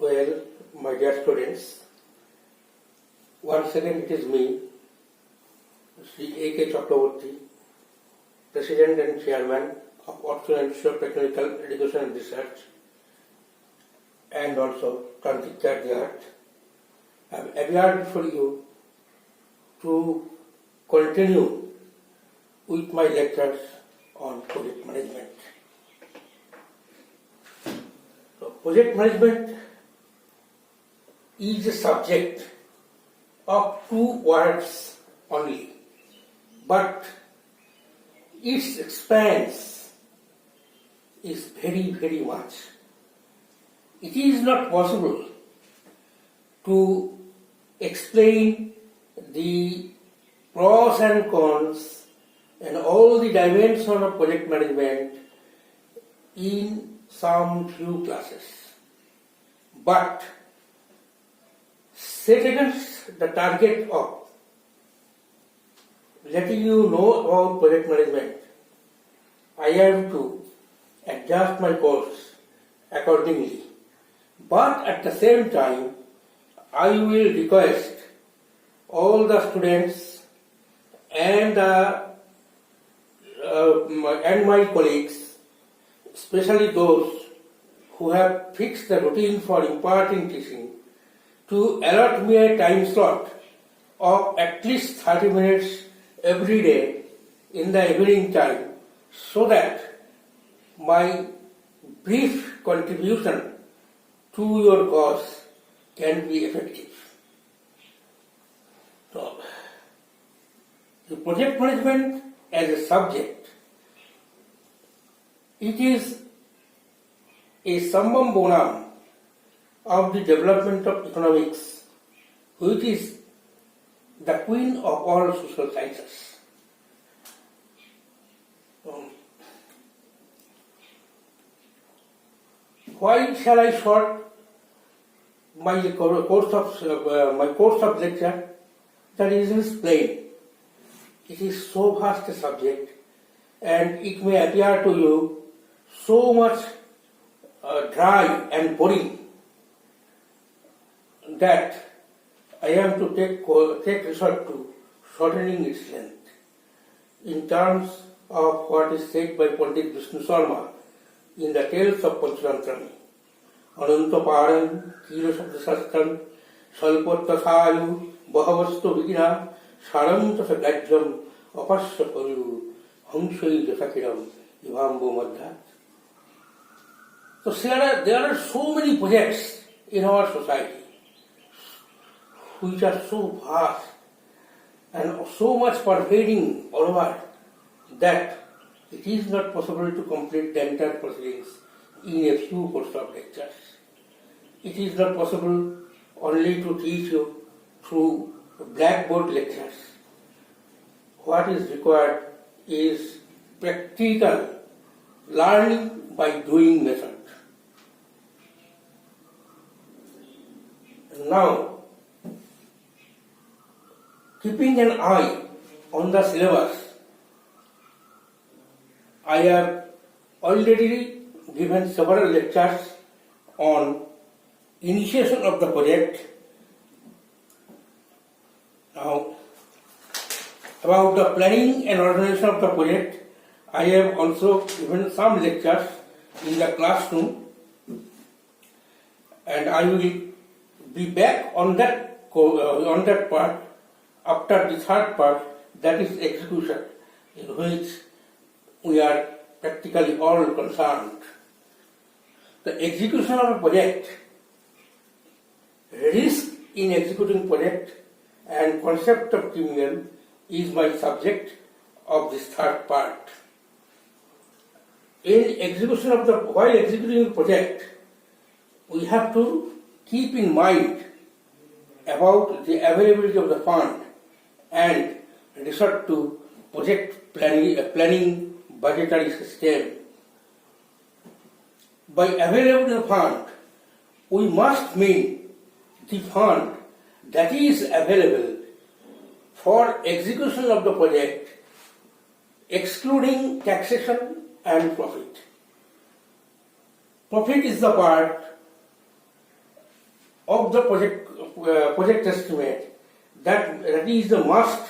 Well, my dear students, once again it is me, Shri A.K. Chakrabortti, President and Chairman of Optional and Technical Education and Research, and also Prantik, I have appeared for you to continue with my lectures on project management. So, project management is a subject of 2 words only, but its expanse is very, very much. It is not possible to explain the pros and cons and all the dimensions of project management in some few classes. But set against the target of letting you know about project management, I have to adjust my course accordingly. But at the same time, I will request all the students and my colleagues, especially those who have fixed the routine for imparting teaching, to allot me a time slot of at least 30 minutes every day in the evening time, so that my brief contribution to your cause can be effective. So, the project management as a subject, it is a summum bonum of the development of economics, which is the queen of all social sciences. Why shall I short my course of lecture? The reason is plain. It is so vast a subject, and it may appear to you so much dry and boring that I am to take resort to shortening its length. In terms of what is said by Pandit Vishnu Sharma in the Tales of Panchatantrami, Ananta Paran, Kila Shabdasastram, Salpottasayu, Bahavastu Vigina, Saranta Sagajam, Apasya Paru, Hamsai Jasakiram, Ivambo Madhat. So there are so many projects in our society which are so vast and so much pervading all over that it is not possible to complete the entire proceedings in a few course of lectures. It is not possible only to teach you through blackboard lectures. What is required is practical learning by doing method. Now, keeping an eye on the syllabus, I have already given several lectures on initiation of the project. Now, about the planning and organization of the project, I have also given some lectures in the classroom, and I will be back on that part after the third part, that is execution, in which we are practically all concerned. The execution of a project, risk in executing project, and concept of criminal is my subject of this third part. While executing a project, we have to keep in mind about the availability of the fund and resort to project planning budgetary system. By available fund, we must mean the fund that is available for execution of the project, excluding taxation and profit. Profit is the part of the project estimate, that is the must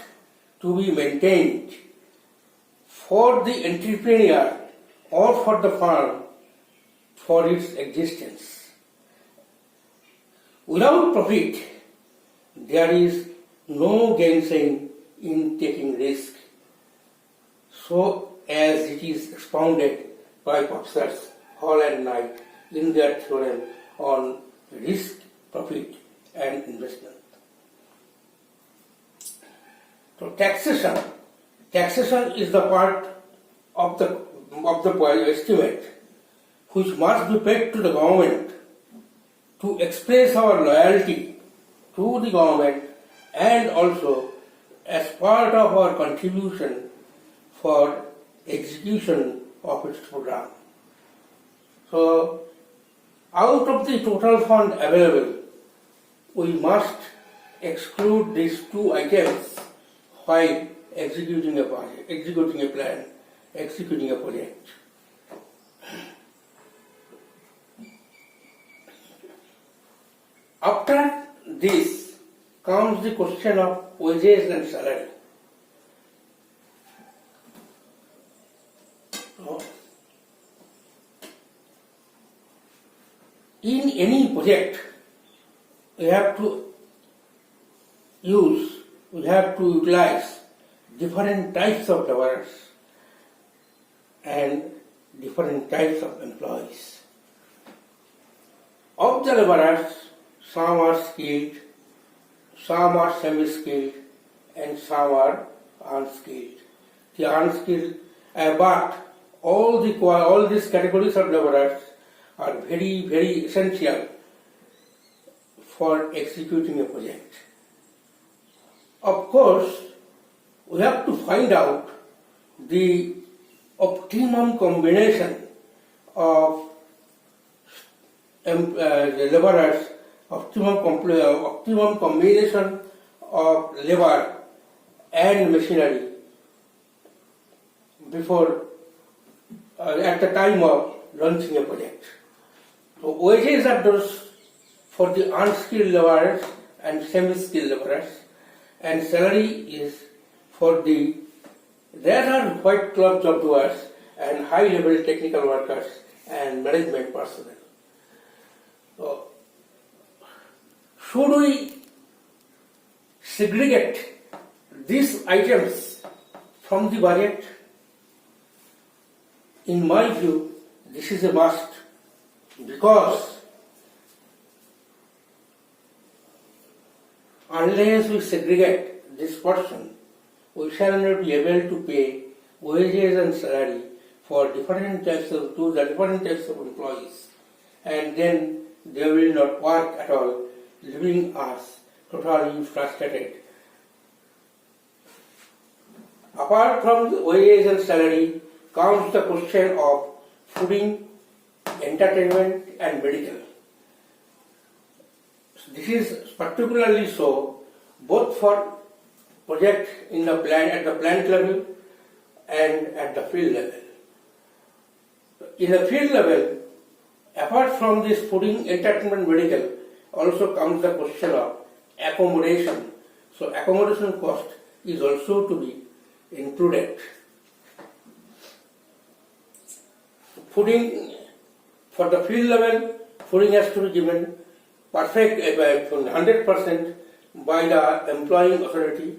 to be maintained for the entrepreneur or for the firm for its existence. Without profit, there is no gainsaying in taking risk, so as it is expounded by Professors Hall and Knight in their theorem on risk, profit and investment. So taxation is the part of the estimate which must be paid to the government to express our loyalty to the government and also as part of our contribution for execution of its program. So, out of the total fund available, we must exclude these two items while executing a project, executing a plan, executing a project. After this comes the question of wages and salary. In any project, we have to utilize different types of laborers and different types of employees. Of the laborers, some are skilled, some are semi-skilled, and some are unskilled. The unskilled, but all these categories of laborers are very, very essential for executing a project. Of course, we have to find out the optimum combination of laborers, optimum combination of labor and machinery before at the time of launching a project. So wages are those for the unskilled laborers and semi-skilled laborers, and salary is for there are white collar job doers and high level technical workers and management personnel. So, should we segregate these items from the budget? In my view, this is a must, because unless we segregate this portion, we shall not be able to pay wages and salary for different types of employees, and then they will not work at all, leaving us totally frustrated. Apart from the wages and salary comes the question of fooding, entertainment and medical. This is particularly so both for project at the plant level and at the field level. In the field level, apart from this fooding, entertainment, medical, also comes the question of accommodation. So accommodation cost is also to be included. Fooding, for the field level, fooding has to be given perfect 100% by the employing authority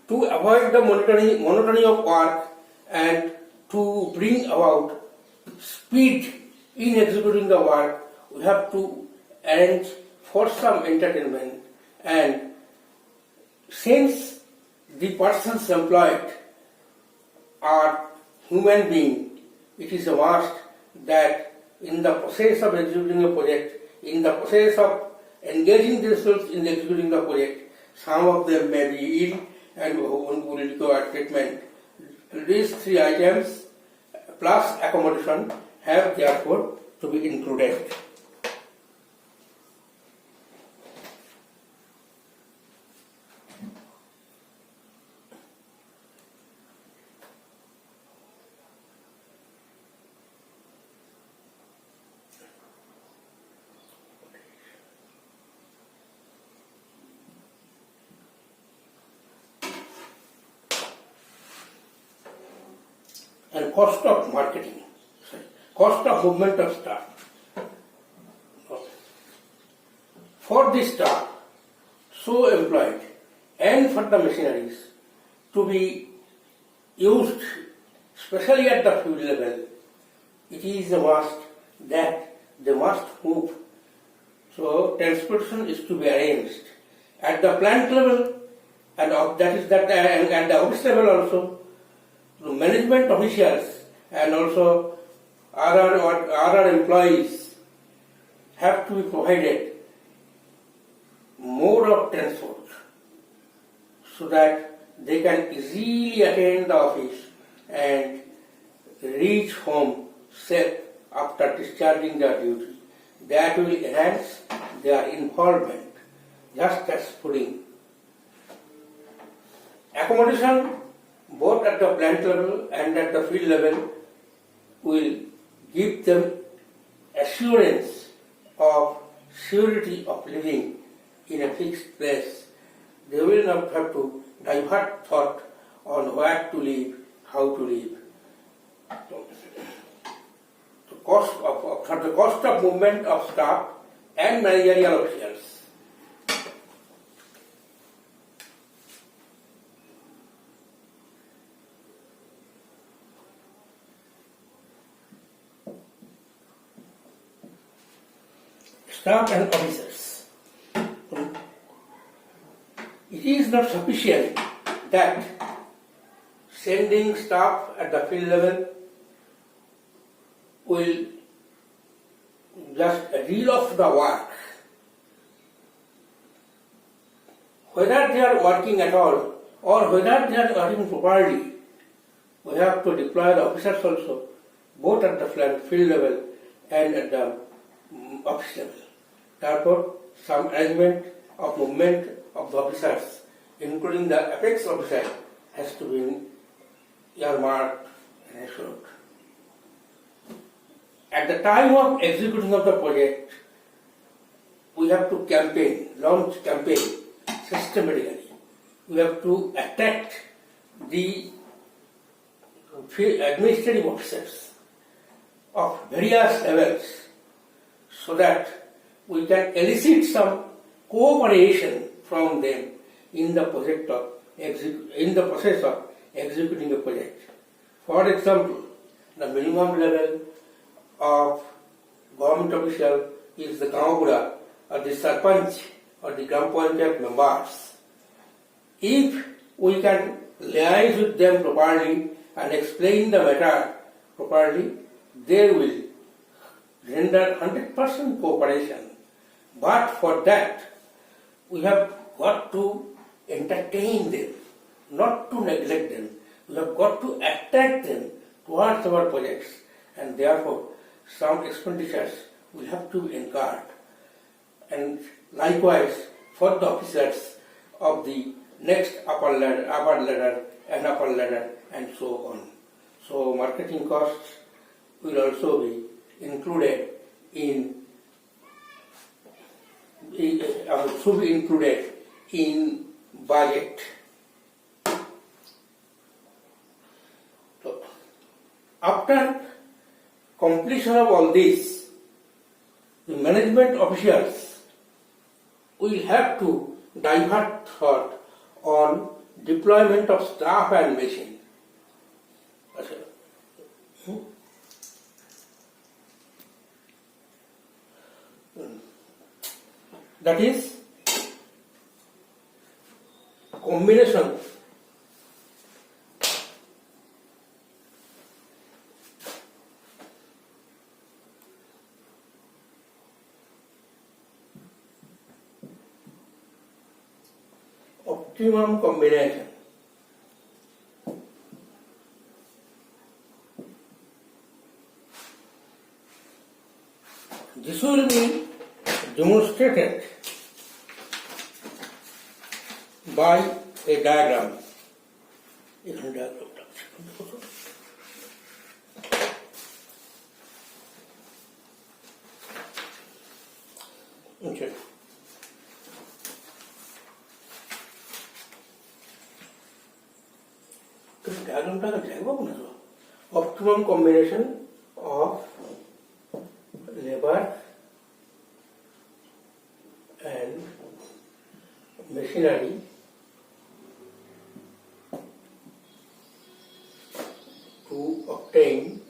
to avoid the monotony of work and to bring about speed in executing the work. We have to arrange for some entertainment, and since the persons employed are human beings, it is a must that in the process of executing a project, in the process of engaging themselves in executing the project, some of them may be ill and will require treatment. These three items plus accommodation have therefore to be included. cost of marketing, cost of movement of staff. For the staff so employed and for the machineries to be used, especially at the field level, it is a must that they must move. So transportation is to be arranged at the plant level, and at the office level also. The management officials and also other employees have to be provided mode of transport so that they can easily attend the office and reach home safe after discharging their duty. That will enhance their involvement, just as fooding. Accommodation, both at the plant level and at the field level, will give them assurance of surety of living in a fixed place. They will not have to divert thought on where to live, how to live. The cost of movement of staff and managerial officials. Staff and officers. It is not sufficient that sending staff at the field level will just reel off the work. Whether they are working at all or whether they are working properly, we have to deploy the officers also, both at the field level and at the office level. Therefore, some arrangement of movement of the officers, including the apex officer, has to be earmarked and assured. At the time of executing of the project, we have to launch campaign systematically. We have to attract the administrative officers of various levels so that we can elicit some cooperation from them in the process of executing a project. For example, the minimum level of government official is the Gaon or the Sarpanch or the Gram Panchayat members. If we can liaise with them properly and explain the matter properly, they will render 100% cooperation. But for that, we have got to entertain them, not to neglect them. We have got to attract them towards our projects, and therefore some expenditures will have to be incurred. And likewise for the officers of the next upper ladder and so on. So marketing costs will also be included should be included in budget. So, after completion of all this, the management officials will have to divert thought on deployment of staff and machine. That is combination optimum combination. This will be demonstrated by a diagram. Okay. डायग्रामটা দেখবো না তো optimum combination of labor and machinery to obtain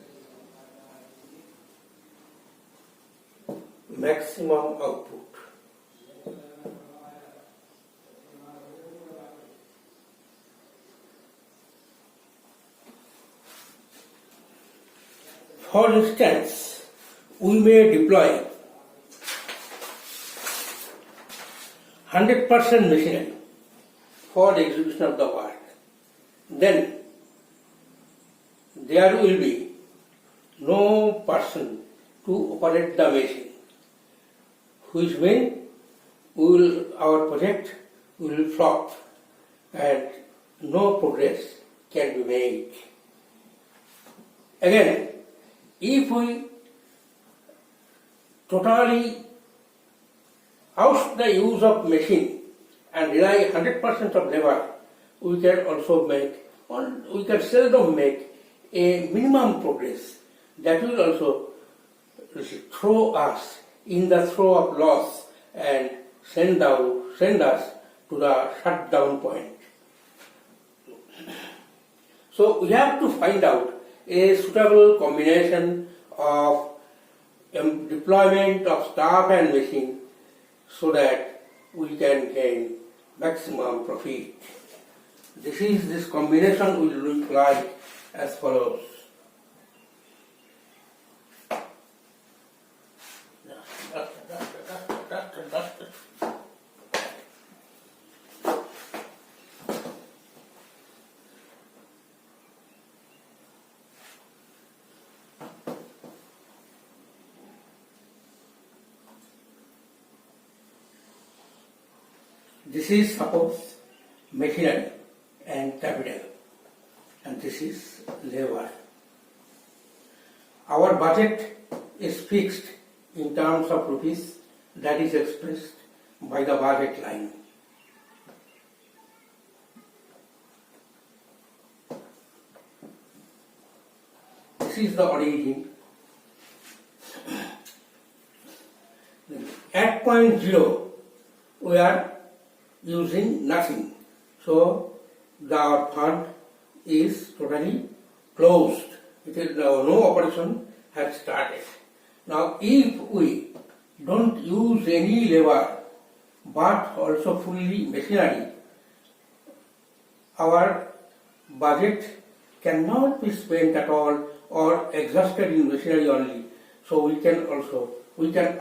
maximum output. For instance, we may deploy 100% machinery for the execution of the work. Then there will be no person to operate the machine, which means our project will flop and no progress can be made. Again, if we totally oust the use of machine and rely 100% of labor, we can also we can seldom make a minimum progress. That will also throw us in the throw of loss and send us to the shutdown point. So we have to find out a suitable combination of deployment of staff and machine so that we can gain maximum profit. This combination will look like as follows. This is suppose machinery and capital, and this is labor. Our budget is fixed in terms of rupees, that is expressed by the budget line. This is the origin. At point 0, we are using nothing. So our fund is totally closed. It is no operation has started. Now if we don't use any labor but also fully machinery, our budget cannot be spent at all or exhausted in machinery only. So we can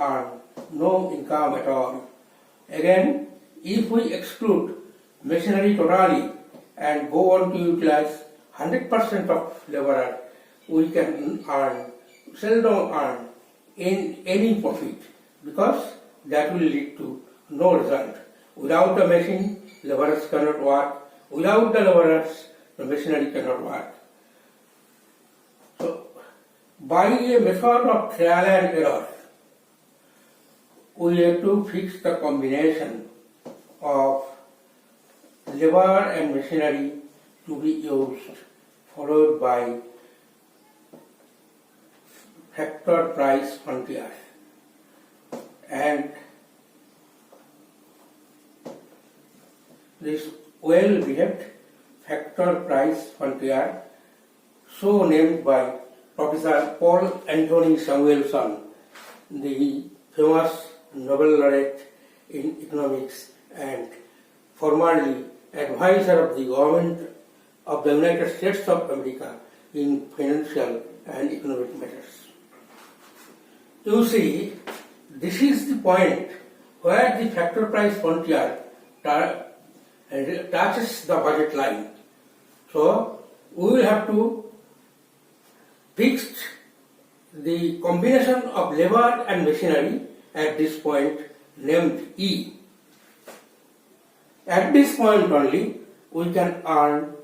earn no income at all. Again, if we exclude machinery totally and go on to utilize 100% of laborer, we can seldom earn in any profit, because that will lead to no result. Without the machine, laborers cannot work. Without the laborers, the machinery cannot work. So, by a method of trial and error, we have to fix the combination of labor and machinery to be used, followed by factor price frontier. And this well-behaved factor price frontier, so named by Professor Paul Anthony Samuelson, the famous Nobel laureate in economics and formerly advisor of the government of the United States of America in financial and economic matters. You see, this is the point where the factor price frontier touches the budget line. So, we will have to fix the combination of labor and machinery at this point named E. At this point only, we can earn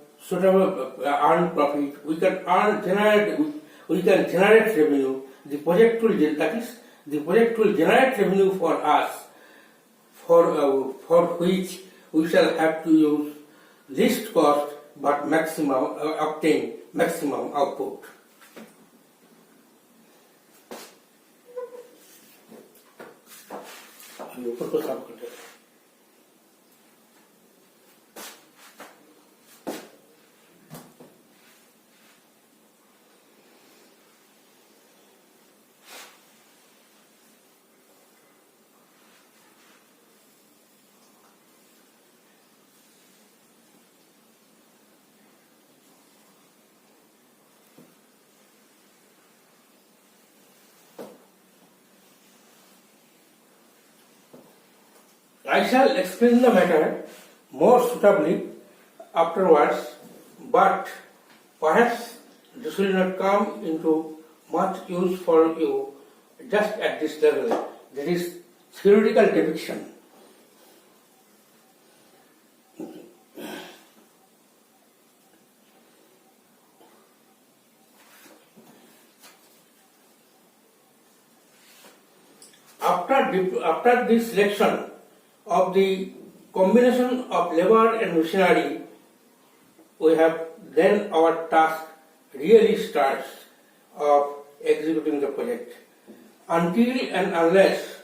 profit, we can generate revenue. The project will generate revenue for us, for which we shall have to use least cost but obtain maximum output. you purpose of control. I shall explain the matter more suitably afterwards, but perhaps this will not come into much use for you just at this level. That is theoretical depiction. After this section of the combination of labor and machinery, we have then our task really starts of executing the project. Until and unless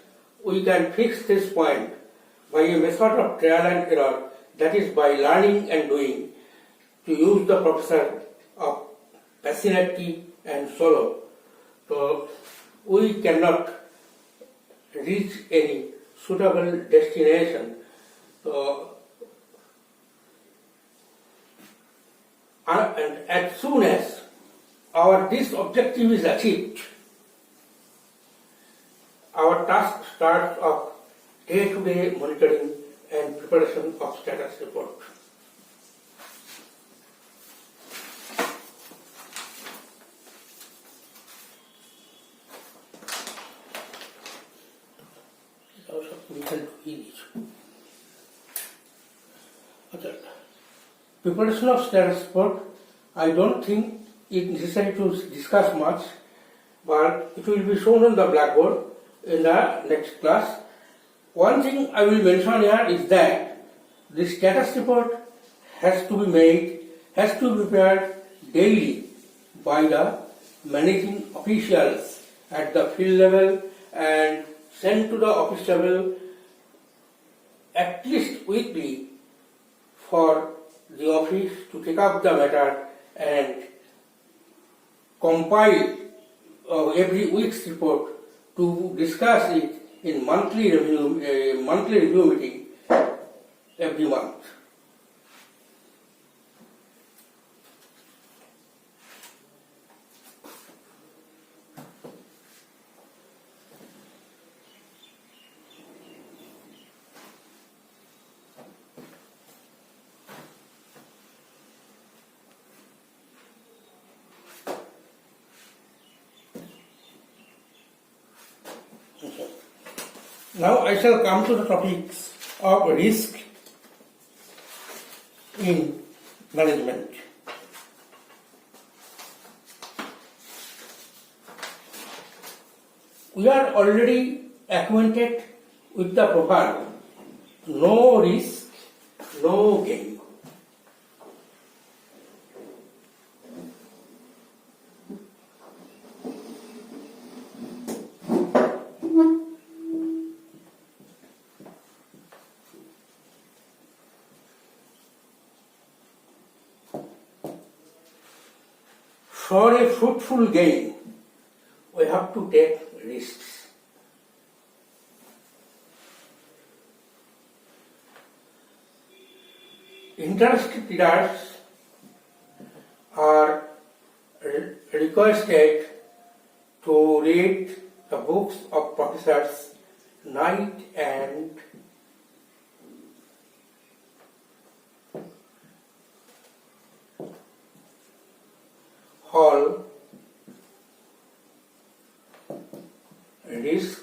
we can fix this point by a method of trial and error, that is by learning and doing, to use the professor of passionate and solo, so we cannot reach any suitable destination. So, and as soon as this objective is achieved, our task starts of day-to-day monitoring and preparation of status report. Preparation of status report, I don't think it necessary to discuss much, but it will be shown on the blackboard in the next class. One thing I will mention here is that the status report has to be prepared daily by the managing officials at the field level and sent to the office level at least weekly for the office to take up the matter and compile every week's report to discuss it in monthly review meeting every month. Now I shall come to the topics of risk in management. We are already acquainted with the proverb, no risk, no gain. For a fruitful gain, we have to take risks. Interested readers are requested to read the books of Professors Knight and Hall, Risk,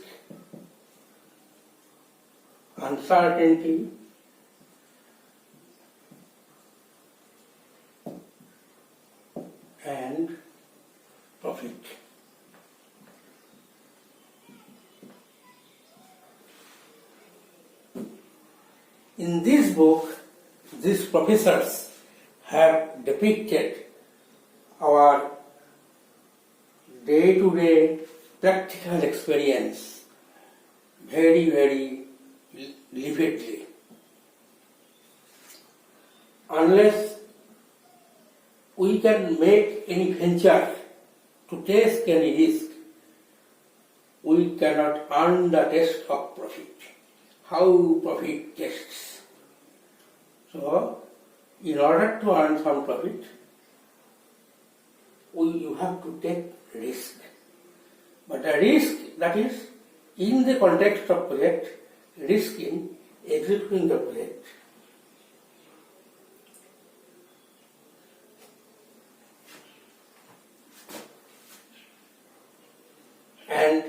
Uncertainty, and Profit. In this book, these professors have depicted our day-to-day practical experience very, very vividly. Unless we can make any venture to take any risk, we cannot earn the taste of profit. How profit tastes. So, in order to earn some profit, you have to take risk. But a risk that is in the context of project, risk in executing the project. And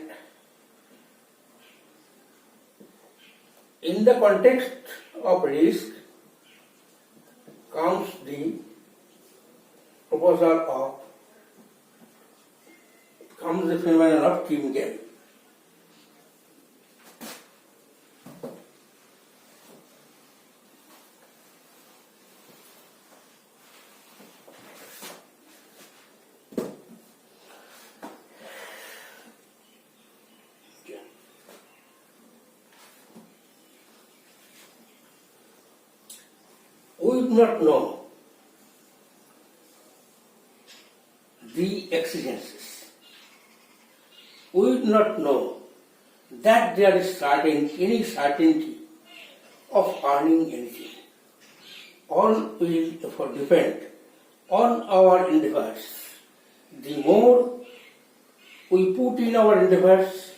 in the context of risk comes the proposal comes the phenomenon of team game. We do not know the exigencies. We do not know that there is any certainty of earning anything. All will therefore depend on our endeavors. The more we put in our endeavors,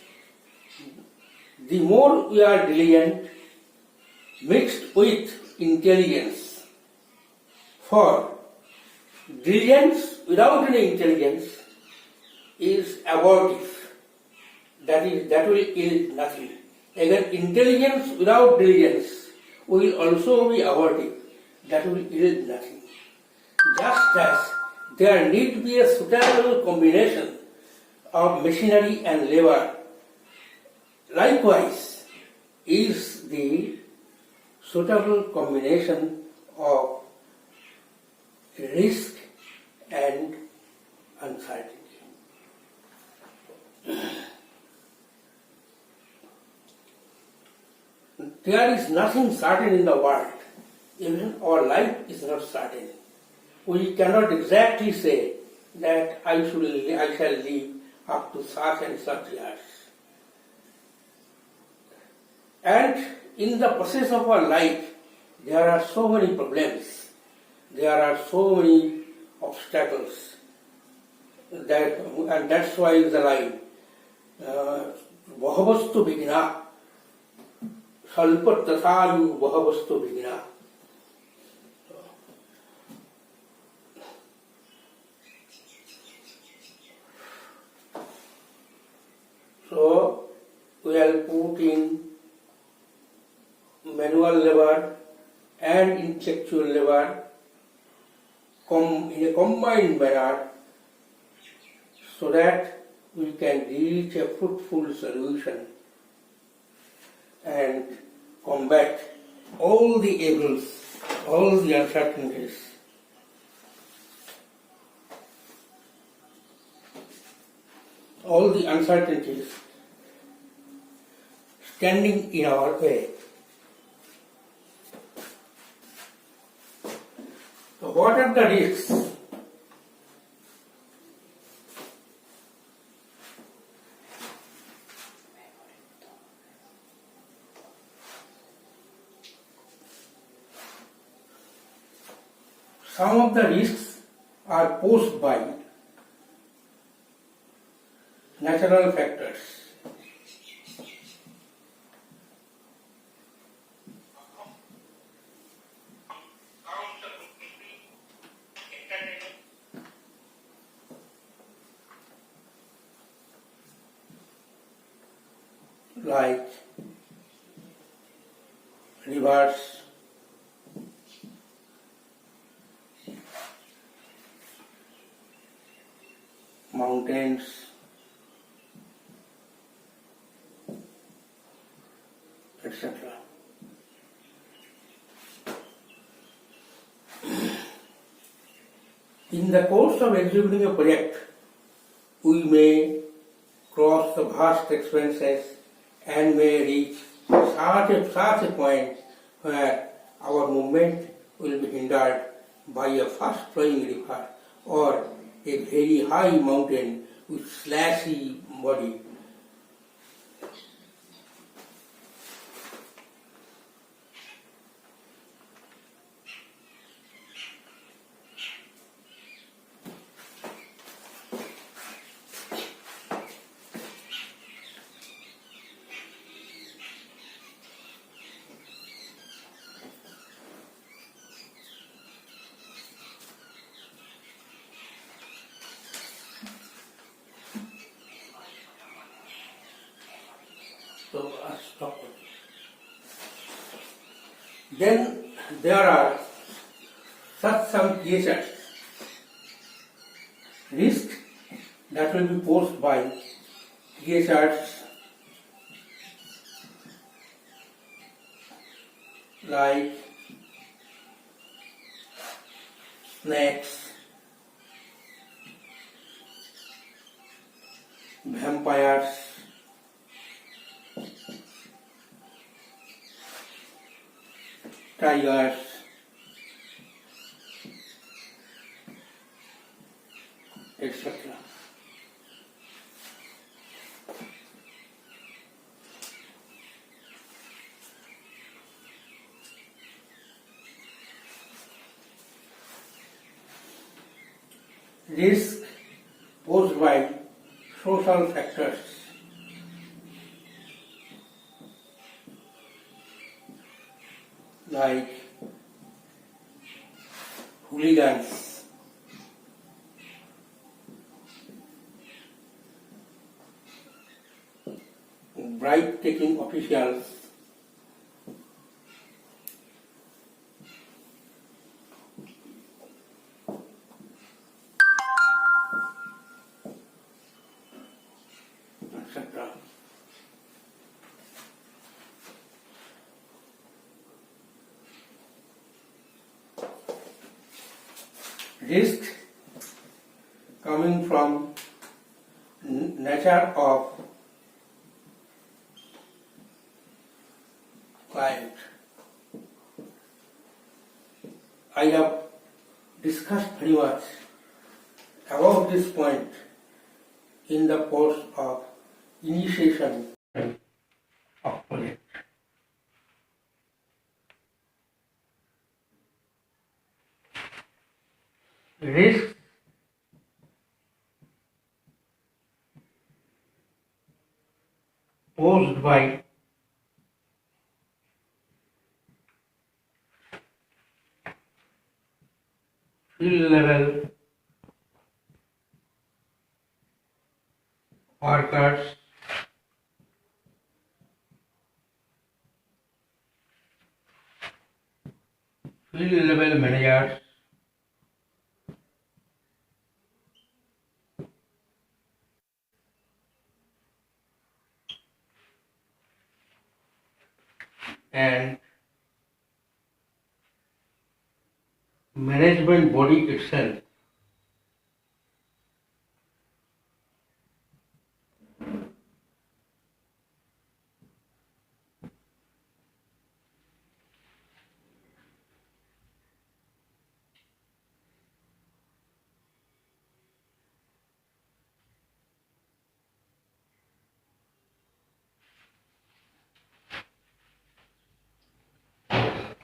the more we are diligent, mixed with intelligence. For diligence without any intelligence is abortive. That will yield nothing. Again, intelligence without diligence will also be abortive. That will yield nothing. Just as there need be a suitable combination of machinery and labor, likewise is the suitable combination of risk and uncertainty. There is nothing certain in the world. Even our life is not certain. We cannot exactly say that I shall live up to such and such years. And in the process of our life, there are so many problems. There are so many obstacles, and that's why the line, Vahavastu Vigna, Salpatasayu Vahavastu Vigna. So, we will put in manual labor and intellectual labor in a combined manner so that we can reach a fruitful solution and combat all the evils, all the uncertainties. All the uncertainties standing in our way. So what are the risks? Some of the risks are posed by natural factors. Like rivers, mountains, etc. In the course of executing a project, we may cross the vast expanses and may reach such a point where our movement will be hindered by a fast flowing river or a very high mountain with slashy body. So I'll stop it. Then there are such some cases, risks that will be posed by creatures like snakes, vampires, tigers, etc. Risk posed by social factors like hooligans, bribe-taking officials, etc. Risk coming from nature of client. I have discussed very much about this point in the course of initiation of project. Risk posed by field level workers, field level managers, and management body itself.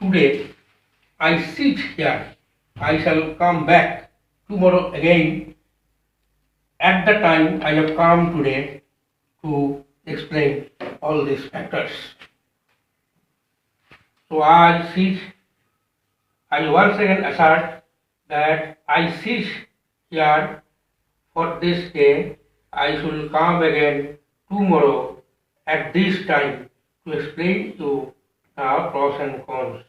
Today I sit here. I shall come back tomorrow again at the time I have come today to explain all these factors. So I once again assert that I sit here for this day. I shall come again tomorrow at this time to explain you our pros and cons.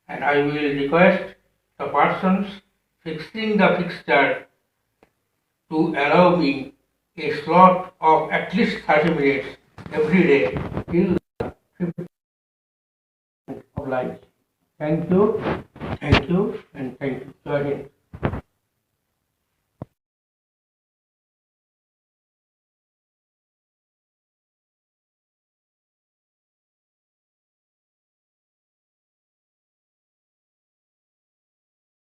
And I will request the persons fixing the fixture to allow me a slot of at least 30 minutes every day till the 15th of life. Thank you, and thank you. Join in.